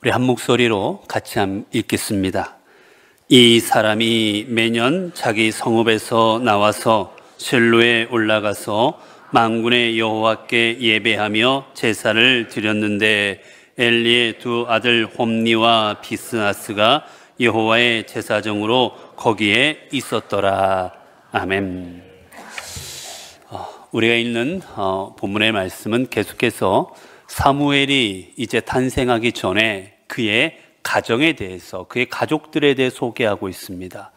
우리 한 목소리로 같이 읽겠습니다. 이 사람이 매년 자기 성읍에서 나와서 실로에 올라가서 만군의 여호와께 예배하며 제사를 드렸는데 엘리의 두 아들 홈니와 비스나스가 여호와의 제사장으로 거기에 있었더라. 아멘. 우리가 읽는 본문의 말씀은 계속해서 사무엘이 이제 탄생하기 전에 그의 가정에 대해서, 그의 가족들에 대해 소개하고 있습니다.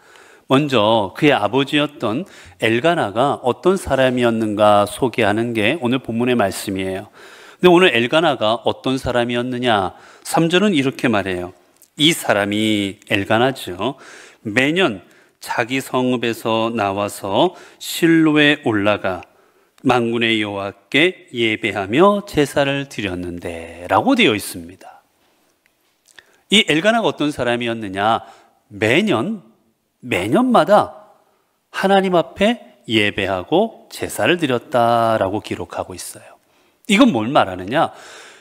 먼저 그의 아버지였던 엘가나가 어떤 사람이었는가 소개하는 게 오늘 본문의 말씀이에요. 근데 오늘 엘가나가 어떤 사람이었느냐? 3절은 이렇게 말해요. 이 사람이 엘가나죠. 매년 자기 성읍에서 나와서 실로에 올라가 만군의 여호와께 예배하며 제사를 드렸는데 라고 되어 있습니다. 이 엘가나가 어떤 사람이었느냐? 매년마다 하나님 앞에 예배하고 제사를 드렸다라고 기록하고 있어요. 이건 뭘 말하느냐?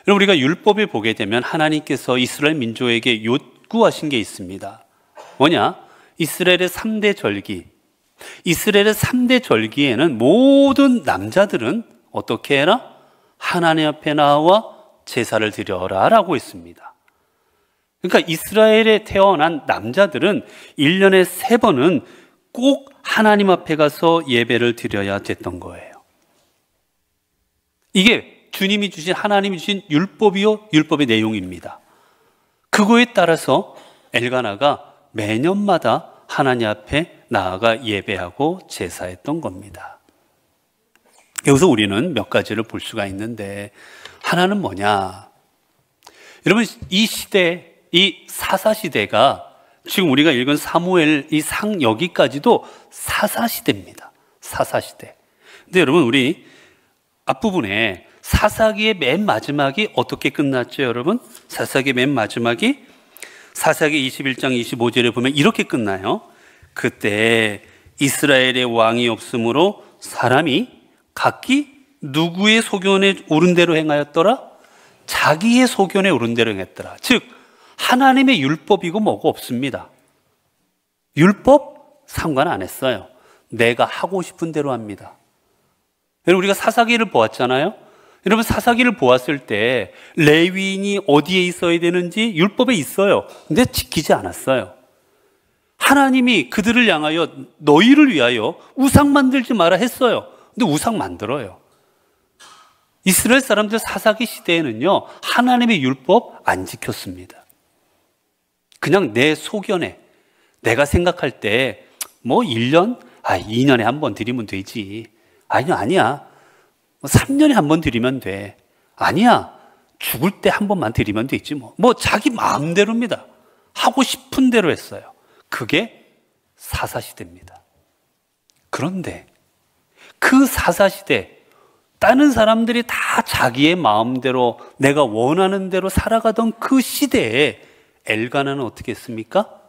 우리가 율법에 보게 되면 하나님께서 이스라엘 민족에게 요구하신 게 있습니다. 뭐냐? 이스라엘의 3대 절기. 이스라엘의 3대 절기에는 모든 남자들은 어떻게 해라? 하나님 앞에 나와 제사를 드려라 라고 했습니다. 그러니까 이스라엘에 태어난 남자들은 1년에 3번은 꼭 하나님 앞에 가서 예배를 드려야 됐던 거예요. 이게 주님이 주신, 하나님이 주신 율법이요, 율법의 내용입니다. 그거에 따라서 엘가나가 매년마다 하나님 앞에 나아가 예배하고 제사했던 겁니다. 여기서 우리는 몇 가지를 볼 수가 있는데, 하나는 뭐냐? 여러분, 이 시대, 이 사사시대가 지금 우리가 읽은 사무엘 이 상 여기까지도 사사시대입니다. 사사시대. 근데 여러분, 우리 앞부분에 사사기의 맨 마지막이 어떻게 끝났죠, 여러분? 사사기 맨 마지막이 사사기 21장 25절에 보면 이렇게 끝나요. 그때 이스라엘의 왕이 없으므로 사람이 각기 누구의 소견에 오른 대로 행하였더라? 자기의 소견에 오른 대로 행했더라. 즉 하나님의 율법이고 뭐고 없습니다. 율법 상관 안 했어요. 내가 하고 싶은 대로 합니다. 여러분, 우리가 사사기를 보았잖아요. 여러분, 사사기를 보았을 때 레위인이 어디에 있어야 되는지 율법에 있어요. 근데 지키지 않았어요. 하나님이 그들을 향하여 너희를 위하여 우상 만들지 마라 했어요. 근데 우상 만들어요. 이스라엘 사람들 사사기 시대에는요, 하나님의 율법 안 지켰습니다. 그냥 내 소견에, 내가 생각할 때 뭐 1년? 2년에 한 번 드리면 되지. 아니야. 3년에 한 번 드리면 돼. 아니야. 죽을 때 한 번만 드리면 되지 뭐. 자기 마음대로입니다. 하고 싶은 대로 했어요. 그게 사사시대입니다. 그런데 그 사사시대, 다른 사람들이 다 자기의 마음대로 내가 원하는 대로 살아가던 그 시대에 엘가나는 어떻게 했습니까?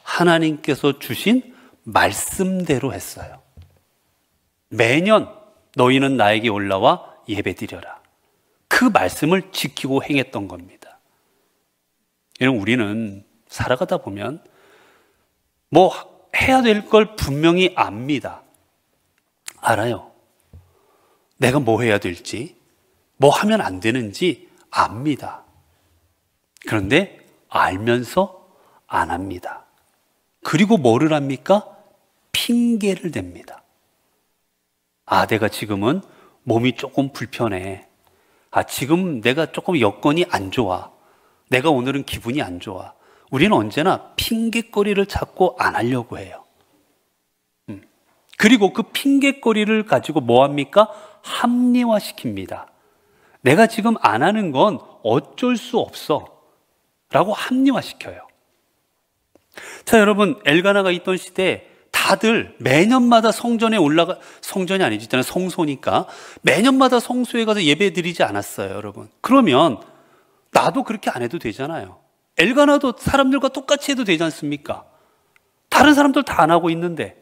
하나님께서 주신 말씀대로 했어요. 매년 너희는 나에게 올라와 예배드려라. 그 말씀을 지키고 행했던 겁니다. 여러분, 우리는 살아가다 보면 해야 될 걸 분명히 압니다. 알아요. 내가 뭐 해야 될지, 뭐 하면 안 되는지 압니다. 그런데 알면서 안 합니다. 그리고 뭐를 합니까? 핑계를 댑니다. 내가 지금은 몸이 조금 불편해. 지금 내가 조금 여건이 안 좋아. 내가 오늘은 기분이 안 좋아. 우리는 언제나 핑계거리를 찾고 안 하려고 해요. 그리고 그 핑계거리를 가지고 뭐 합니까? 합리화시킵니다. 내가 지금 안 하는 건 어쩔 수 없어 라고 합리화시켜요. 자, 여러분, 엘가나가 있던 시대에 다들 매년마다 성전에 성전이 아니지, 일단 성소니까 매년마다 성소에 가서 예배 드리지 않았어요, 여러분. 그러면 나도 그렇게 안 해도 되잖아요. 엘가나도 사람들과 똑같이 해도 되지 않습니까? 다른 사람들 다 안 하고 있는데.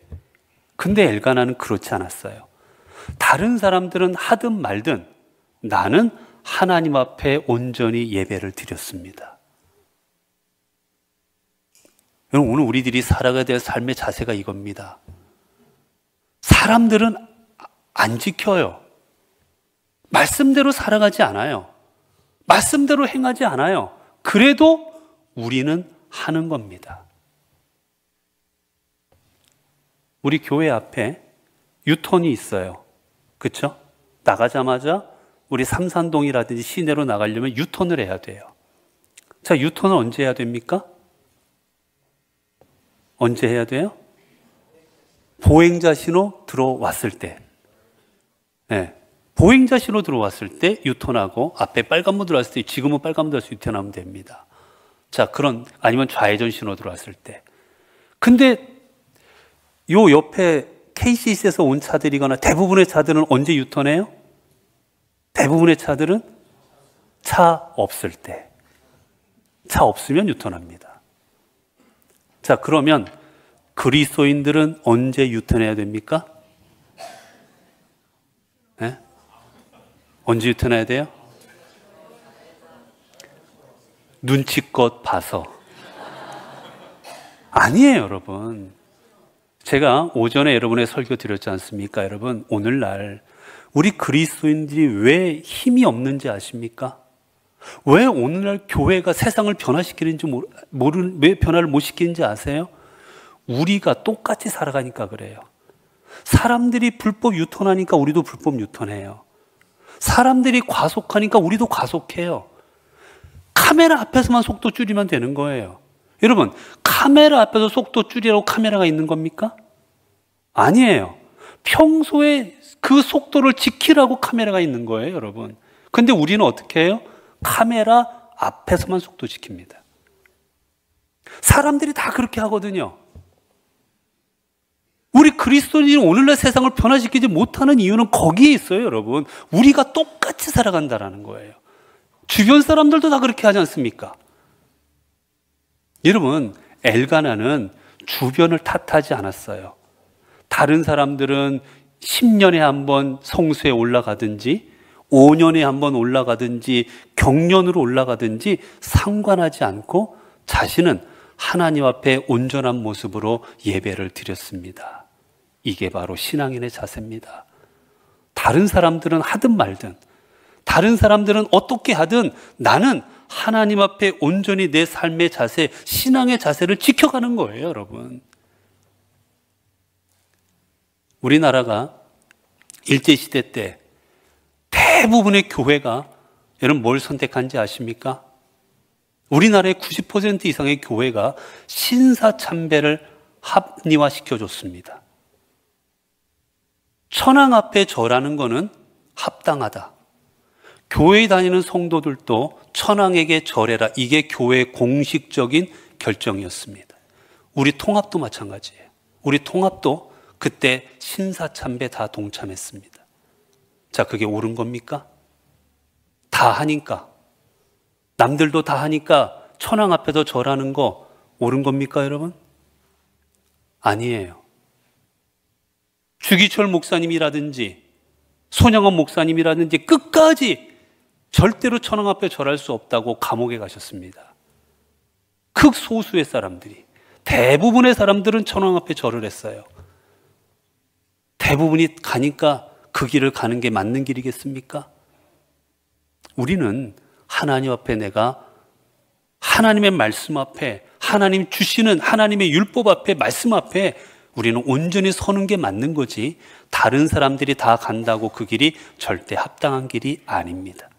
근데 엘가나는 그렇지 않았어요. 다른 사람들은 하든 말든 나는 하나님 앞에 온전히 예배를 드렸습니다. 여러분, 오늘 우리들이 살아가야 될 삶의 자세가 이겁니다. 사람들은 안 지켜요. 말씀대로 살아가지 않아요. 말씀대로 행하지 않아요. 그래도 우리는 하는 겁니다. 우리 교회 앞에 유턴이 있어요. 그렇죠? 나가자마자 우리 삼산동이라든지 시내로 나가려면 유턴을 해야 돼요. 자, 유턴은 언제 해야 됩니까? 언제 해야 돼요? 보행자 신호 들어왔을 때. 네. 보행자 신호 들어왔을 때 유턴하고, 앞에 빨간불 들어왔을 때, 지금은 빨간불 들어왔을 때 유턴하면 됩니다. 자, 아니면 좌회전 신호 들어왔을 때. 근데 요 옆에 KCC에서 온 차들이거나 대부분의 차들은 언제 유턴해요? 대부분의 차들은 차 없을 때. 차 없으면 유턴합니다. 자, 그러면 그리스도인들은 언제 유턴해야 됩니까? 네? 언제 유턴해야 돼요? 눈치껏 봐서. 아니에요, 여러분. 제가 오전에 여러분의 설교 드렸지 않습니까? 여러분, 오늘날 우리 그리스도인들이 왜 힘이 없는지 아십니까? 왜 오늘날 교회가 세상을 변화시키는지 왜 변화를 못 시키는지 아세요? 우리가 똑같이 살아가니까 그래요. 사람들이 불법 유턴하니까 우리도 불법 유턴해요. 사람들이 과속하니까 우리도 과속해요. 카메라 앞에서만 속도 줄이면 되는 거예요. 여러분, 카메라 앞에서 속도 줄이라고 카메라가 있는 겁니까? 아니에요. 평소에 그 속도를 지키라고 카메라가 있는 거예요, 여러분. 근데 우리는 어떻게 해요? 카메라 앞에서만 속도 지킵니다. 사람들이 다 그렇게 하거든요. 우리 그리스도인이 오늘날 세상을 변화시키지 못하는 이유는 거기에 있어요, 여러분. 우리가 똑같이 살아간다는 거예요. 주변 사람들도 다 그렇게 하지 않습니까? 여러분, 엘가나는 주변을 탓하지 않았어요. 다른 사람들은 10년에 한 번 성수에 올라가든지 5년에 한 번 올라가든지 경련으로 올라가든지 상관하지 않고 자신은 하나님 앞에 온전한 모습으로 예배를 드렸습니다. 이게 바로 신앙인의 자세입니다. 다른 사람들은 하든 말든, 다른 사람들은 어떻게 하든 나는 하나님 앞에 온전히 내 삶의 자세, 신앙의 자세를 지켜가는 거예요, 여러분. 우리나라가 일제시대 때 대부분의 교회가 여러분 뭘 선택한지 아십니까? 우리나라의 90% 이상의 교회가 신사참배를 합리화시켜줬습니다. 천황 앞에 절하는 거는 합당하다. 교회에 다니는 성도들도 천황에게 절해라. 이게 교회의 공식적인 결정이었습니다. 우리 통합도 마찬가지예요. 우리 통합도 그때 신사참배 다 동참했습니다. 자, 그게 옳은 겁니까? 다 하니까, 남들도 다 하니까 천황 앞에서 절하는 거 옳은 겁니까, 여러분? 아니에요. 주기철 목사님이라든지 손영원 목사님이라든지 끝까지 절대로 천황 앞에 절할 수 없다고 감옥에 가셨습니다. 극소수의 사람들이, 대부분의 사람들은 천황 앞에 절을 했어요. 대부분이 가니까 그 길을 가는 게 맞는 길이겠습니까? 우리는 하나님 앞에 내가 하나님의 말씀 앞에, 하나님 주시는 하나님의 율법 앞에, 말씀 앞에 우리는 온전히 서는 게 맞는 거지, 다른 사람들이 다 간다고 그 길이 절대 합당한 길이 아닙니다.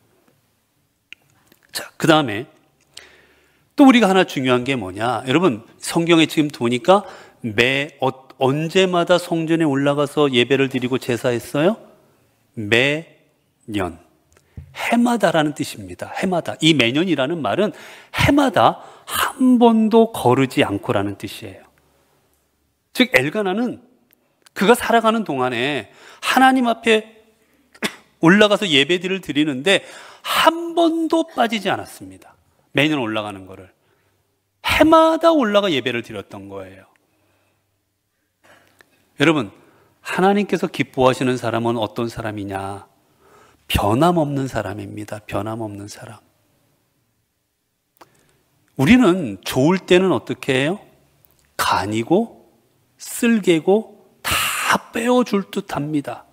자, 그 다음에 또 우리가 하나 중요한 게 뭐냐, 여러분 성경에 지금 보니까 언제마다 성전에 올라가서 예배를 드리고 제사했어요? 매년, 해마다라는 뜻입니다. 해마다. 이 매년이라는 말은 해마다 한 번도 거르지 않고라는 뜻이에요. 즉 엘가나는 그가 살아가는 동안에 하나님 앞에 올라가서 예배들을 드리는데 한 번도 빠지지 않았습니다. 매년 올라가는 거를 해마다 올라가 예배를 드렸던 거예요. 여러분, 하나님께서 기뻐하시는 사람은 어떤 사람이냐? 변함없는 사람입니다. 변함없는 사람. 우리는 좋을 때는 어떻게 해요? 간이고 쓸개고 다 빼어줄 듯 합니다.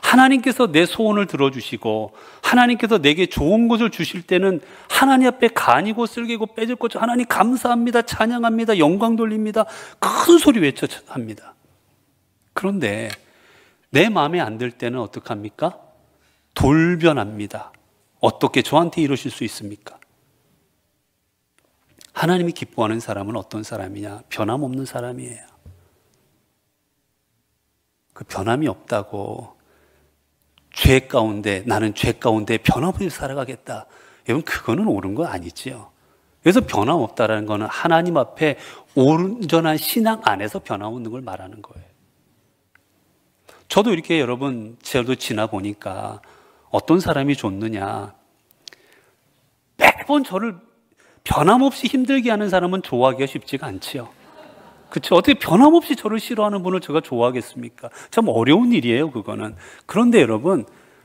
하나님께서 내 소원을 들어주시고 하나님께서 내게 좋은 것을 주실 때는 하나님 앞에 간이고 쓸개고 빼줄 거죠. 하나님 감사합니다, 찬양합니다, 영광 돌립니다, 큰 소리 외쳐 합니다. 그런데 내 마음에 안 들 때는 어떡합니까? 돌변합니다. 어떻게 저한테 이러실 수 있습니까? 하나님이 기뻐하는 사람은 어떤 사람이냐? 변함없는 사람이에요. 그 변함이 없다고 죄 가운데, 나는 죄 가운데 변함없이 살아가겠다. 여러분, 그거는 옳은 거 아니지요. 그래서 변함없다라는 거는 하나님 앞에 온전한 신앙 안에서 변함없는 걸 말하는 거예요. 저도 이렇게 여러분, 저도 지나보니까 어떤 사람이 좋느냐. 매번 저를 변함없이 힘들게 하는 사람은 좋아하기가 쉽지가 않지요. 그렇죠? 어떻게 변함없이 저를 싫어하는 분을 제가 좋아하겠습니까? 참 어려운 일이에요, 그거는. 그런데 여러분,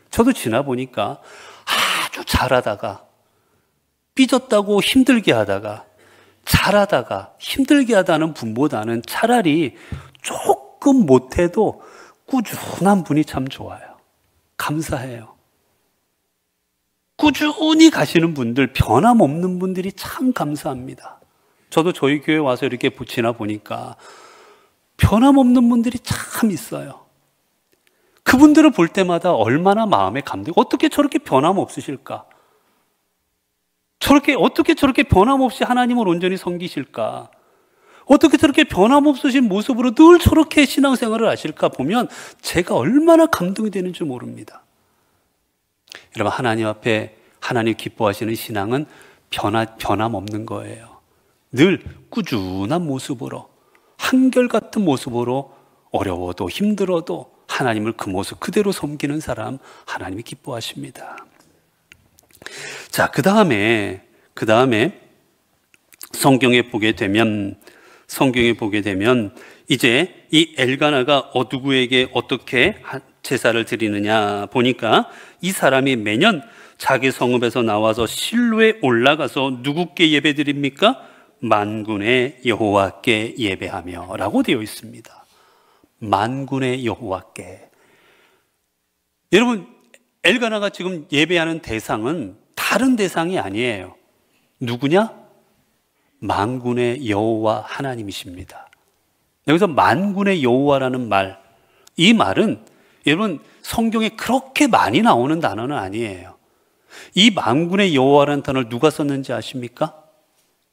저도 지나보니까 아주 잘하다가 삐졌다고 힘들게 하다가 잘하다가 힘들게 하다는 분보다는 차라리 조금 못해도 꾸준한 분이 참 좋아요. 감사해요. 꾸준히 가시는 분들, 변함없는 분들이 참 감사합니다. 저도 저희 교회 와서 이렇게 지나 보니까 변함없는 분들이 참 있어요. 그분들을 볼 때마다 얼마나 마음에 감동이, 어떻게 저렇게 변함없으실까? 어떻게 저렇게 변함없이 하나님을 온전히 섬기실까? 어떻게 저렇게 변함없으신 모습으로 늘 저렇게 신앙생활을 하실까 보면 제가 얼마나 감동이 되는지 모릅니다. 여러분, 하나님 앞에 하나님 기뻐하시는 신앙은 변함없는 거예요. 늘 꾸준한 모습으로, 한결같은 모습으로 어려워도 힘들어도 하나님을 그 모습 그대로 섬기는 사람, 하나님이 기뻐하십니다. 자, 그 다음에 성경에 보게 되면 이제 이 엘가나가 누구에게 어떻게 제사를 드리느냐 보니까 이 사람이 매년 자기 성읍에서 나와서 실로에 올라가서 누구께 예배 드립니까? 만군의 여호와께 예배하며 라고 되어 있습니다. 만군의 여호와께. 여러분, 엘가나가 지금 예배하는 대상은 다른 대상이 아니에요. 누구냐? 만군의 여호와 하나님이십니다. 여기서 만군의 여호와라는 말, 이 말은 여러분 성경에 그렇게 많이 나오는 단어는 아니에요. 이 만군의 여호와라는 단어를 누가 썼는지 아십니까?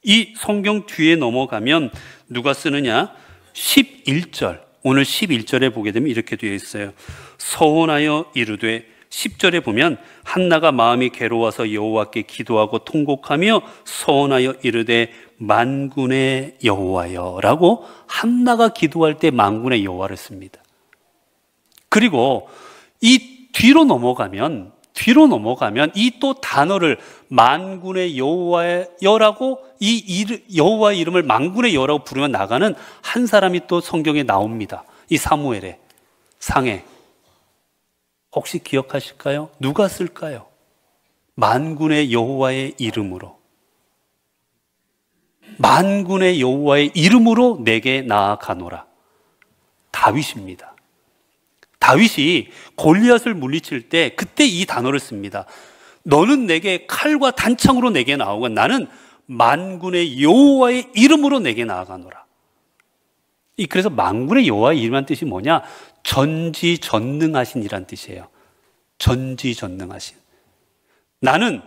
이 성경 뒤에 넘어가면 누가 쓰느냐? 11절, 오늘 11절에 보게 되면 이렇게 되어 있어요. 서원하여 이르되, 10절에 보면 한나가 마음이 괴로워서 여호와께 기도하고 통곡하며 서원하여 이르되 만군의 여호와여 라고 한나가 기도할 때 만군의 여호와를 씁니다. 그리고 이 뒤로 넘어가면 이 또 단어를 만군의 여호와여라고 여호와의 이름을 만군의 여호와라고 부르면 나가는 한 사람이 또 성경에 나옵니다. 이 사무엘의 상에. 혹시 기억하실까요? 누가 쓸까요? 만군의 여호와의 이름으로. 만군의 여호와의 이름으로 내게 나아가노라. 다윗입니다. 다윗이 골리앗을 물리칠 때 그때 이 단어를 씁니다. 너는 내게 칼과 단창으로 내게 나오고 나는 만군의 여호와의 이름으로 내게 나아가노라. 그래서 만군의 여호와의 이름이라는 뜻이 뭐냐? 전지전능하신이란 뜻이에요. 전지전능하신. 나는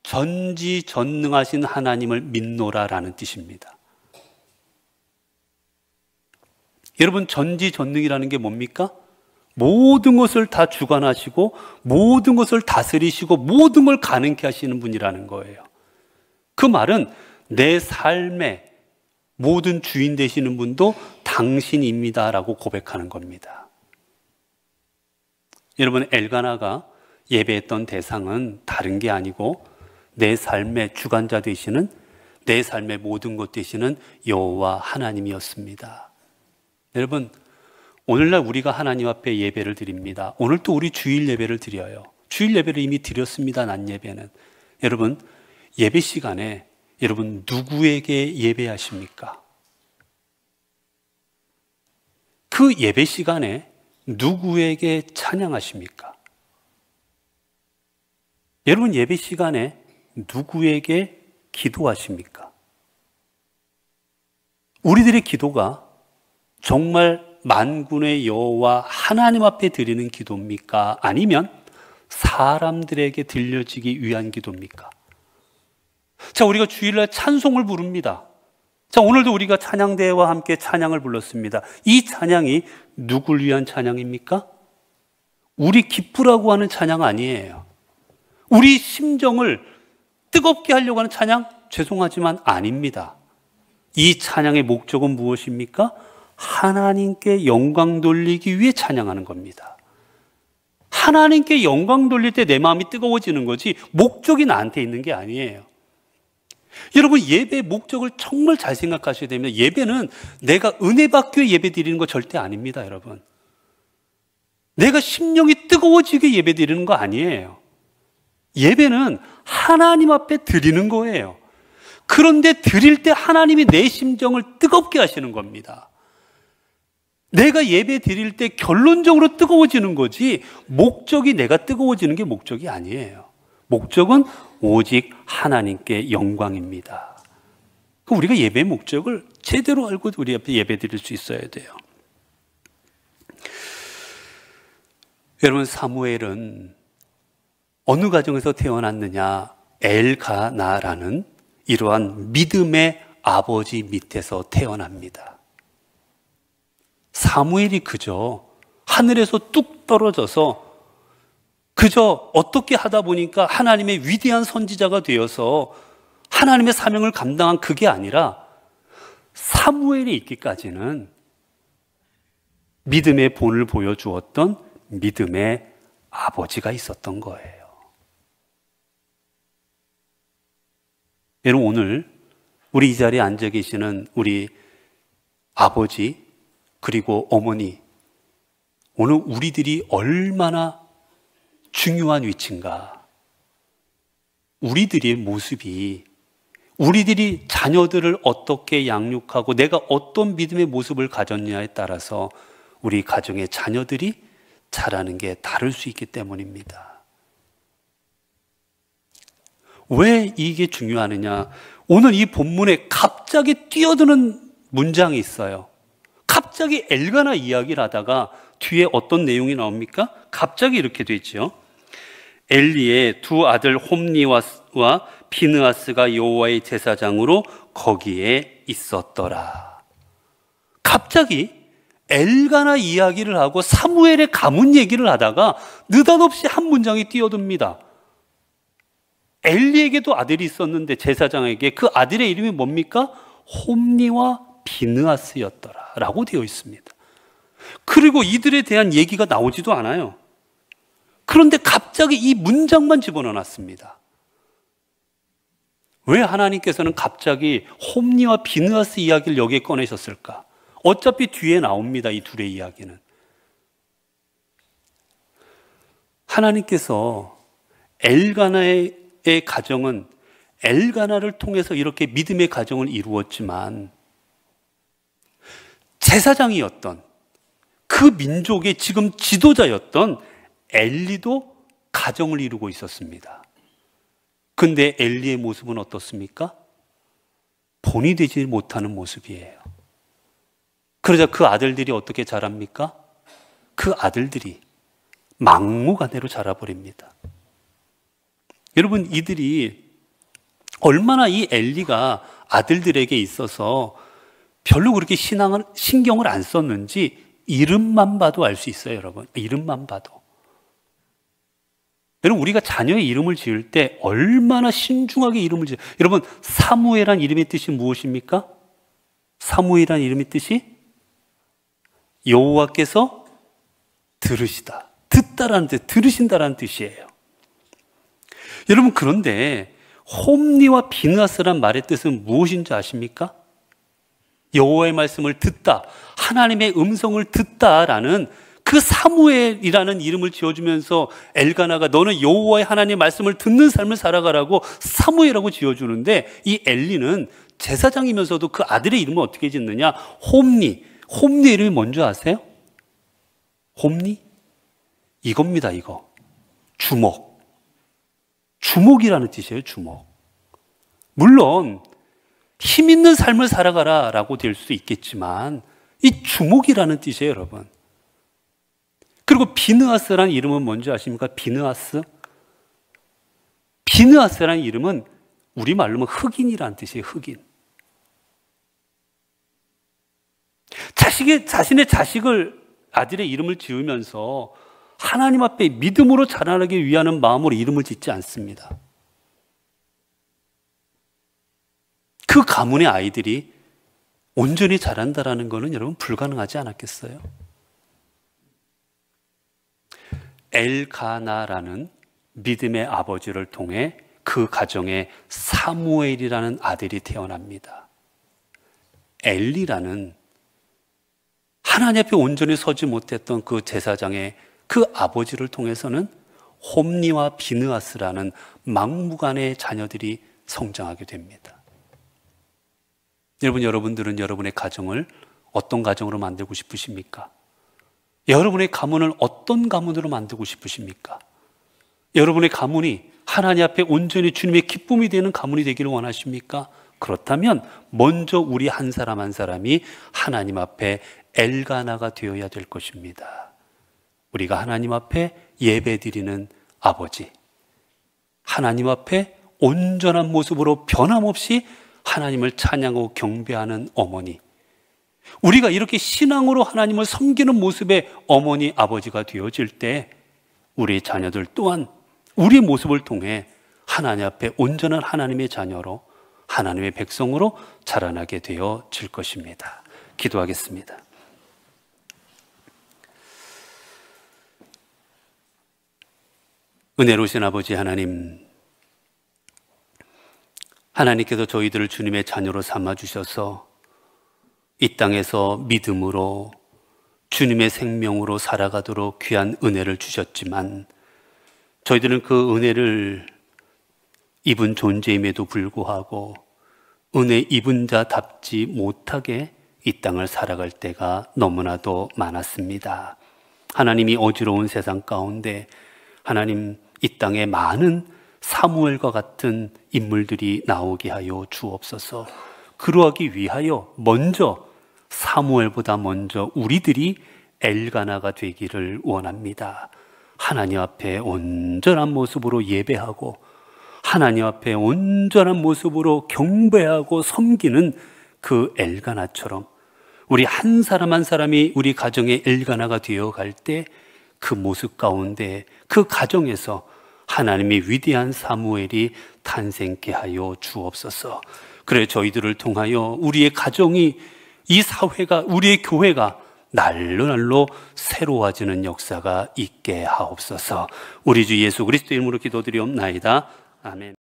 전지전능하신 하나님을 믿노라라는 뜻입니다. 여러분, 전지전능이라는 게 뭡니까? 모든 것을 다 주관하시고 모든 것을 다스리시고 모든 걸 가능케 하시는 분이라는 거예요. 그 말은 내 삶의 모든 주인 되시는 분도 당신입니다라고 고백하는 겁니다. 여러분, 엘가나가 예배했던 대상은 다른 게 아니고 내 삶의 주관자 되시는, 내 삶의 모든 것 되시는 여호와 하나님이었습니다. 여러분, 오늘날 우리가 하나님 앞에 예배를 드립니다. 오늘 또 우리 주일 예배를 드려요. 주일 예배를 이미 드렸습니다. 낮 예배는. 여러분, 예배 시간에 여러분 누구에게 예배하십니까? 그 예배 시간에 누구에게 찬양하십니까? 여러분 예배 시간에 누구에게 기도하십니까? 우리들의 기도가 정말 만군의 여호와 하나님 앞에 드리는 기도입니까? 아니면 사람들에게 들려지기 위한 기도입니까? 자, 우리가 주일날 찬송을 부릅니다. 자, 오늘도 우리가 찬양대회와 함께 찬양을 불렀습니다. 이 찬양이 누굴 위한 찬양입니까? 우리 기쁘라고 하는 찬양 아니에요. 우리 심정을 뜨겁게 하려고 하는 찬양? 죄송하지만 아닙니다. 이 찬양의 목적은 무엇입니까? 하나님께 영광 돌리기 위해 찬양하는 겁니다. 하나님께 영광 돌릴 때 내 마음이 뜨거워지는 거지 목적이 나한테 있는 게 아니에요. 여러분 예배의 목적을 정말 잘 생각하셔야 됩니다. 예배는 내가 은혜 받기 위해 예배 드리는 거 절대 아닙니다, 여러분. 내가 심령이 뜨거워지게 예배 드리는 거 아니에요. 예배는 하나님 앞에 드리는 거예요. 그런데 드릴 때 하나님이 내 심정을 뜨겁게 하시는 겁니다. 내가 예배 드릴 때 결론적으로 뜨거워지는 거지 목적이 내가 뜨거워지는 게 목적이 아니에요. 목적은 오직 하나님께 영광입니다. 우리가 예배의 목적을 제대로 알고 우리 앞에 예배 드릴 수 있어야 돼요. 여러분 사무엘은 어느 가정에서 태어났느냐? 엘가나라는 이러한 믿음의 아버지 밑에서 태어납니다. 사무엘이 그저 하늘에서 뚝 떨어져서 그저 어떻게 하다 보니까 하나님의 위대한 선지자가 되어서 하나님의 사명을 감당한 그게 아니라 사무엘이 있기까지는 믿음의 본을 보여주었던 믿음의 아버지가 있었던 거예요. 여러분 오늘 우리 이 자리에 앉아 계시는 우리 아버지 그리고 어머니, 오늘 우리들이 얼마나 중요한 위치인가. 우리들의 모습이, 우리들이 자녀들을 어떻게 양육하고 내가 어떤 믿음의 모습을 가졌냐에 따라서 우리 가정의 자녀들이 자라는 게 다를 수 있기 때문입니다. 왜 이게 중요하느냐? 오늘 이 본문에 갑자기 뛰어드는 문장이 있어요. 갑자기 엘가나 이야기를 하다가 뒤에 어떤 내용이 나옵니까? 갑자기 이렇게 되죠. 엘리의 두 아들 홈니와 비느하스가 여호와의 제사장으로 거기에 있었더라. 갑자기 엘가나 이야기를 하고 사무엘의 가문 얘기를 하다가 느닷없이 한 문장이 뛰어듭니다. 엘리에게도 아들이 있었는데 제사장에게 그 아들의 이름이 뭡니까? 홈니와 비느하스였더라 라고 되어 있습니다. 그리고 이들에 대한 얘기가 나오지도 않아요. 그런데 갑자기 이 문장만 집어넣어놨습니다. 왜 하나님께서는 갑자기 홈니와 비느하스 이야기를 여기에 꺼내셨을까? 어차피 뒤에 나옵니다. 이 둘의 이야기는. 하나님께서 엘가나의 가정은 엘가나를 통해서 이렇게 믿음의 가정을 이루었지만 제사장이었던 그 민족의 지금 지도자였던 엘리도 가정을 이루고 있었습니다. 근데 엘리의 모습은 어떻습니까? 본이 되지 못하는 모습이에요. 그러자 그 아들들이 어떻게 자랍니까? 그 아들들이 막무가내로 자라버립니다. 여러분, 이들이 얼마나 이 엘리가 아들들에게 있어서 별로 그렇게 신경을 안 썼는지 이름만 봐도 알 수 있어요, 여러분. 이름만 봐도. 여러분, 우리가 자녀의 이름을 지을 때 얼마나 신중하게 이름을 지어요. 여러분, 사무엘이란 이름의 뜻이 무엇입니까? 사무엘이란 이름의 뜻이 여호와께서 들으시다. 듣다라는 뜻, 들으신다라는 뜻이에요. 여러분, 그런데 홈니와 비느하스란 말의 뜻은 무엇인지 아십니까? 여호와의 말씀을 듣다, 하나님의 음성을 듣다라는 그 사무엘이라는 이름을 지어주면서 엘가나가 너는 여호와의 하나님의 말씀을 듣는 삶을 살아가라고 사무엘이라고 지어주는데, 이 엘리는 제사장이면서도 그 아들의 이름을 어떻게 짓느냐? 홈니 이름이 뭔지 아세요? 홈리? 이겁니다, 이거. 주목. 주목이라는 뜻이에요, 주목. 물론 힘 있는 삶을 살아가라 라고 될 수 있겠지만 이 주목이라는 뜻이에요, 여러분. 그리고 비느하스라는 이름은 뭔지 아십니까? 비느하스? 비느하스라는 이름은 우리말로 하면 흑인이라는 뜻이에요, 흑인. 자신의 자식을, 아들의 이름을 지으면서 하나님 앞에 믿음으로 자라나기 위하는 마음으로 이름을 짓지 않습니다. 그 가문의 아이들이 온전히 자란다라는 것은 여러분 불가능하지 않았겠어요? 엘가나라는 믿음의 아버지를 통해 그 가정에 사무엘이라는 아들이 태어납니다. 엘리라는 하나님 앞에 온전히 서지 못했던 그 제사장의 그 아버지를 통해서는 홈리와 비느하스라는 막무가내의 자녀들이 성장하게 됩니다. 여러분들은 여러분의 가정을 어떤 가정으로 만들고 싶으십니까? 여러분의 가문을 어떤 가문으로 만들고 싶으십니까? 여러분의 가문이 하나님 앞에 온전히 주님의 기쁨이 되는 가문이 되기를 원하십니까? 그렇다면 먼저 우리 한 사람 한 사람이 하나님 앞에 엘가나가 되어야 될 것입니다. 우리가 하나님 앞에 예배드리는 아버지, 하나님 앞에 온전한 모습으로 변함없이 하나님을 찬양하고 경배하는 어머니, 우리가 이렇게 신앙으로 하나님을 섬기는 모습의 어머니, 아버지가 되어질 때 우리 자녀들 또한 우리의 모습을 통해 하나님 앞에 온전한 하나님의 자녀로, 하나님의 백성으로 자라나게 되어질 것입니다. 기도하겠습니다. 은혜로우신 아버지 하나님, 하나님께서 저희들을 주님의 자녀로 삼아주셔서 이 땅에서 믿음으로 주님의 생명으로 살아가도록 귀한 은혜를 주셨지만 저희들은 그 은혜를 입은 존재임에도 불구하고 은혜 입은 자답지 못하게 이 땅을 살아갈 때가 너무나도 많았습니다. 하나님이 어지러운 세상 가운데 하나님 이 땅에 많은 사무엘과 같은 인물들이 나오게 하여 주옵소서. 그러하기 위하여 먼저 사무엘보다 먼저 우리들이 엘가나가 되기를 원합니다. 하나님 앞에 온전한 모습으로 예배하고 하나님 앞에 온전한 모습으로 경배하고 섬기는 그 엘가나처럼 우리 한 사람 한 사람이 우리 가정의 엘가나가 되어갈 때 그 모습 가운데 그 가정에서 하나님의 위대한 사무엘이 탄생케 하여 주옵소서. 그래 저희들을 통하여 우리의 가정이, 이 사회가, 우리의 교회가 날로 날로 새로워지는 역사가 있게 하옵소서. 우리 주 예수 그리스도 이름으로 기도드리옵나이다. 아멘.